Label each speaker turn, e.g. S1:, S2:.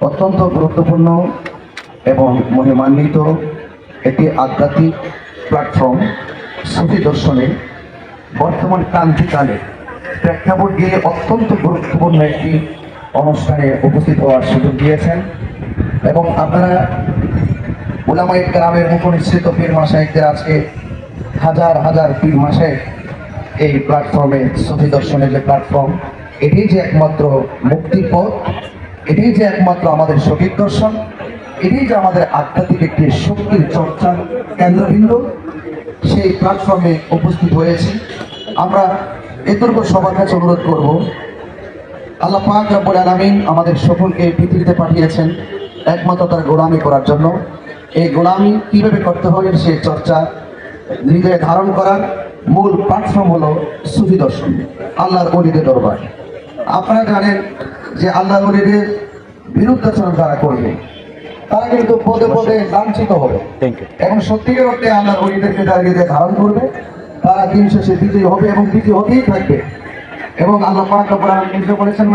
S1: অত্যন্ত গুরুত্বপূর্ণ এবং মহিমান্বিত একটি আধ্যাত্মিক প্ল্যাটফর্ম সুফি দর্শনে বর্তমান ক্রান্তিকালে প্রেক্ষাপট দিয়ে অত্যন্ত গুরুত্বপূর্ণ একটি অনুষ্ঠানে উপস্থিত হওয়ার সুযোগ দিয়েছেন এবং আপনারা উলামায়ে কেরামের মুখনিসৃত পীর মাশায়েখদের আজকে হাজার হাজার পীর মাশায়েখ এই প্ল্যাটফর্মে সুফি দর্শনের যে প্ল্যাটফর্ম, এটাই যে একমাত্র মুক্তির পথ, এটাই যে একমাত্র আমাদের সঠিক দর্শন, এটাই যে আমাদের আধ্যাত্মিক একটি শক্তির চর্চার কেন্দ্রবিন্দু, সেই প্ল্যাটফর্মে উপস্থিত হয়েছি। আমরা এতটুকু সবার কাছে অনুরোধ করব, আল্লাহ পাক রব্বুল আলামিন আমাদের সকলকে পৃথিবীতে পাঠিয়েছেন একমাত্র তার গোলামি করার জন্য। এই গোলামি কিভাবে করতে হবে সেই চর্চা হৃদয়ে ধারণ করার মূল প্ল্যাটফর্ম হলো সুফি দর্শন, আল্লাহর ওলিদের দরবার। আপনারা জানেন যে আল্লাহর ওলিদের বিরুদ্ধাচরণ যারা করবে তারা কিন্তু পদে পদে লাঞ্ছিত হবে এবং সত্যিকার অর্থে আল্লাহর ওলিদেরকে যারা হৃদয়ে ধারণ করবে তারা দিন শেষে বিজয়ী হবে এবং বিজয়ী হতেই থাকবে। এবং আল্লাহ পাক রব্বুল আলামিন নিজে বলেছেন